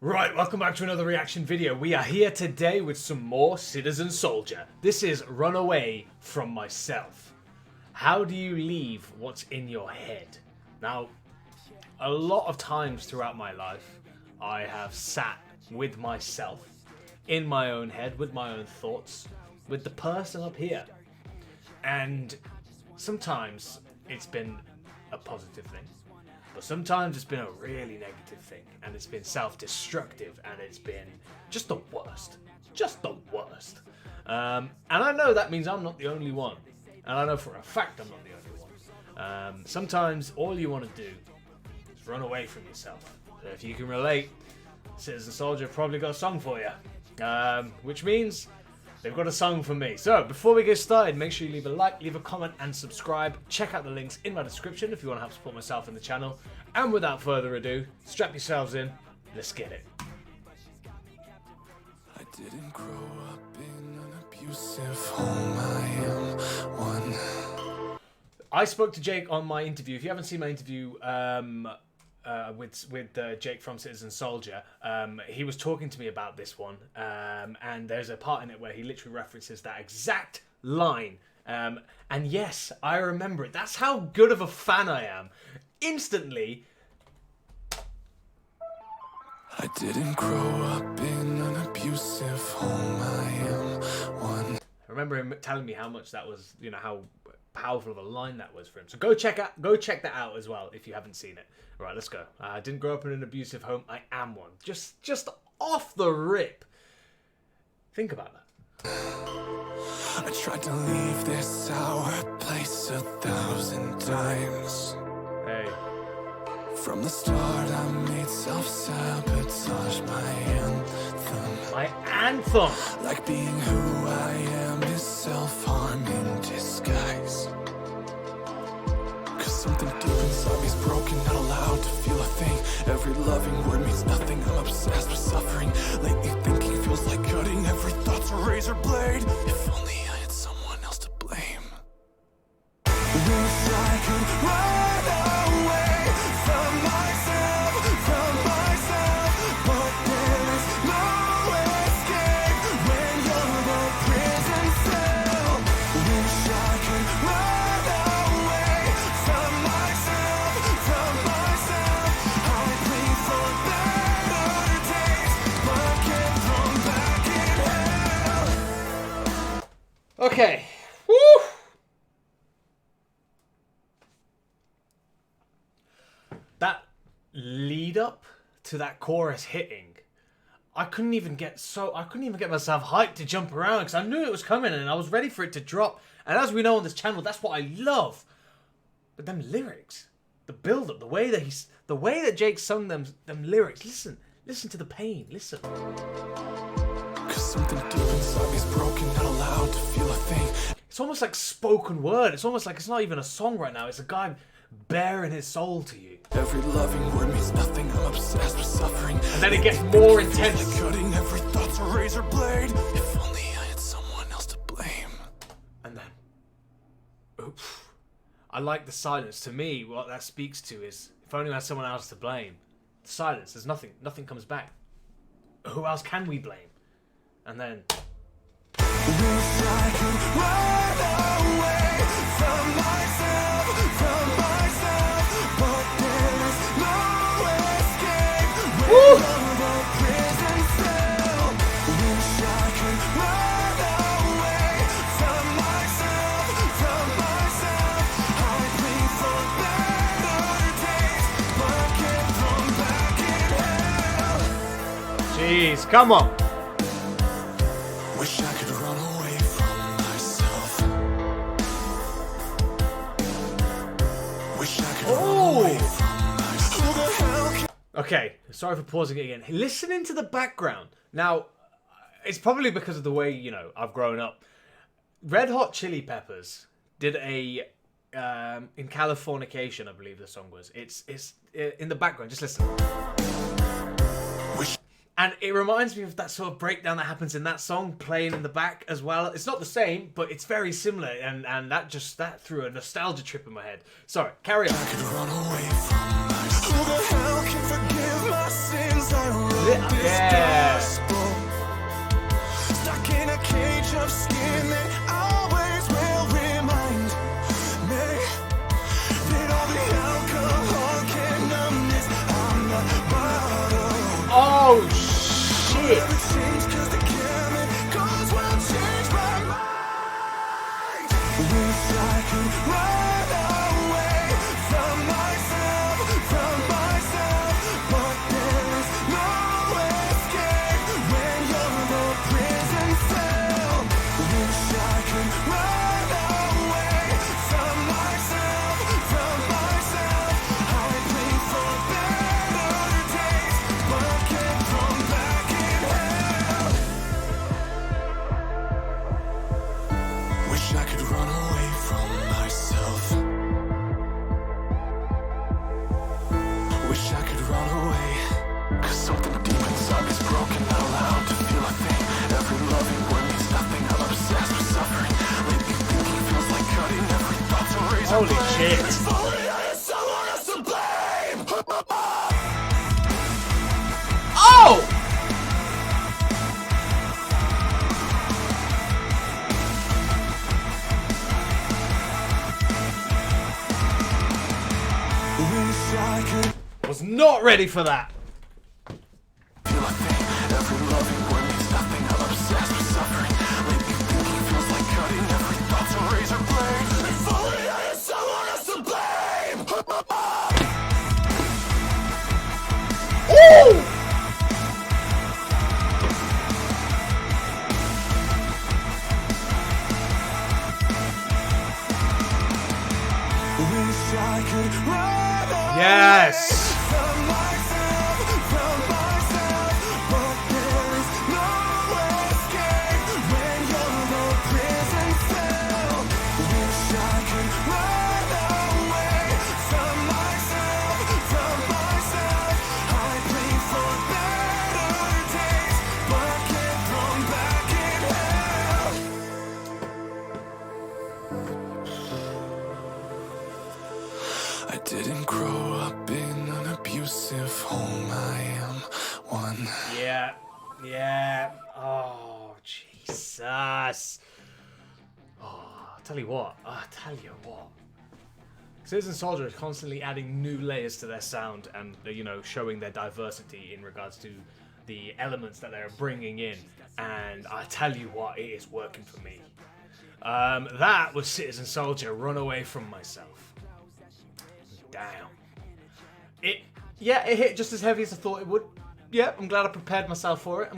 Right, welcome back to another reaction video. We are here today with some more Citizen Soldier. This is Run Away From Myself. How do you leave what's in your head? Now, a lot of times throughout my life, I have sat with myself, in my own head, with my own thoughts, with the person up here. And sometimes it's been a positive thing. But sometimes it's been a really negative thing, and it's been self-destructive, and it's been just the worst. Just the worst. And I know that means I'm not the only one. And I know for a fact I'm not the only one. Sometimes all you want to do is run away from yourself. So if you can relate, Citizen Soldier probably got a song for you. Which means they've got a song for me. So, before we get started, make sure you leave a like, leave a comment, and subscribe. Check out the links in my description if you want to help support myself and the channel. And without further ado, strap yourselves in. Let's get it. I didn't grow up in an abusive home. I am one. I spoke to Jake on my interview. If you haven't seen my interview with Jake from Citizen Soldier, he was talking to me about this one, and there's a part in it where he literally references that exact line, and yes, I remember it. That's how good of a fan I am. Instantly. I didn't grow up in an abusive home. I am one. I remember him telling me how much that was, you know, how powerful of a line that was for him. So go check that out as well if you haven't seen it. All right, let's go. I didn't grow up in an abusive home. I am one. Just off the rip. Think about that. I tried to leave this sour place 1,000 times. Hey. From the start, I made self-sabotage my anthem. My anthem. Like being who I am is self-harm in disguise. Cause something deep inside me's broken, not allowed to feel a thing. Every loving word means nothing, I'm obsessed with suffering. Lately thinking feels like cutting, every thought's a razor blade. If only I had someone else to blame. Wish I could run away from myself, but there is no escape when you're a prison cell. Wish I could run away from myself. I plead for better days, but get thrown back in hell. Okay. Woo! That lead up to that chorus hitting, I couldn't even get myself hyped to jump around because I knew it was coming and I was ready for it to drop. And as we know on this channel, that's what I love. But them lyrics, the build up, the way that Jake sung them lyrics. Listen to the pain. Listen. Cause something deep inside me's broken, not allowed to feel a thing. It's almost like spoken word. It's almost like it's not even a song right now. It's a guy bearing his soul to you. Every loving word means nothing, I'm obsessed with suffering. And then it gets more intense. Like cutting, every thought's a razor blade. If only I had someone else to blame. And then, oof. I like the silence. To me, what that speaks to is, if only I had someone else to blame. The silence, there's nothing comes back. Who else can we blame? And then, Wish I could run away from myself, but there is no escape when you're a prison cell. Wish I could run away from myself. I plead for better days, but get thrown back in hell. jeez, come on. Wish I could run away from myself. Wish I could run away from myself. Who the hell can... Okay, sorry for pausing it again. Listening to the background. Now, it's probably because of the way, you know, I've grown up. Red Hot Chili Peppers did a, in Californication, I believe the song was. It's in the background, just listen. Wish... And it reminds me of that sort of breakdown that happens in that song playing in the back as well. It's not the same, but it's very similar, and that threw a nostalgia trip in my head. Sorry, carry on. I could run away from myself. Who the hell can forgive my sins? I run Yeah. Stuck in a cage of skin that always will remind me that all the alcohol can numb this on the bottle. Oh shit! Never change 'cause the chemicals will change my mind. Wish I could run away from myself, but there is no escape when you're the prison cell. Wish I could run away from myself. I pray for better days, but can't come back in hell. Wish I could run away from myself. Wish I could run away, 'cause something deep inside me's broken, not allowed to feel a thing. Every loving word means nothing, I'm obsessed with suffering. Lately thinking feels like cutting, every thought's a razor Holy blade. shit. If only I had someone else to blame. Oh! Wish I could Was not ready for that. feel a thing. Every loving word means nothing, I'm obsessed with suffering. Lately thinking feels like cutting, every thought's a razor blade. If only I had someone else to blame. Ooh! Wish I could run away Yes. from myself, but there is no escape when you're the prison cell. Wish I could run away from myself. I pray for better days, but can't come back in hell. I didn't grow up in an abusive home. I am one. Yeah. Oh, Jesus. Oh, I'll tell you what. Citizen Soldier is constantly adding new layers to their sound and, showing their diversity in regards to the elements that they're bringing in. And I tell you what, it is working for me. That was Citizen Soldier, Run Away From Myself. Damn. It hit just as heavy as I thought it would. Yeah, I'm glad I prepared myself for it.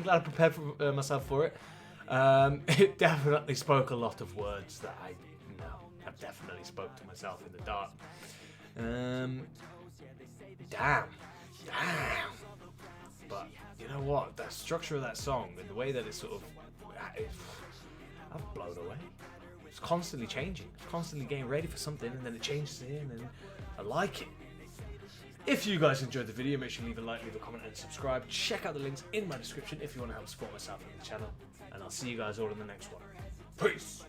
It definitely spoke a lot of words that I've definitely spoke to myself in the dark. Damn. But you know what? The structure of that song and the way that it's sort of, I'm blown away. It's constantly changing. It's constantly getting ready for something, and then it changes in, and I like it. If you guys enjoyed the video, make sure you leave a like, leave a comment, and subscribe. Check out the links in my description if you want to help support myself and the channel. And I'll see you guys all in the next one. Peace!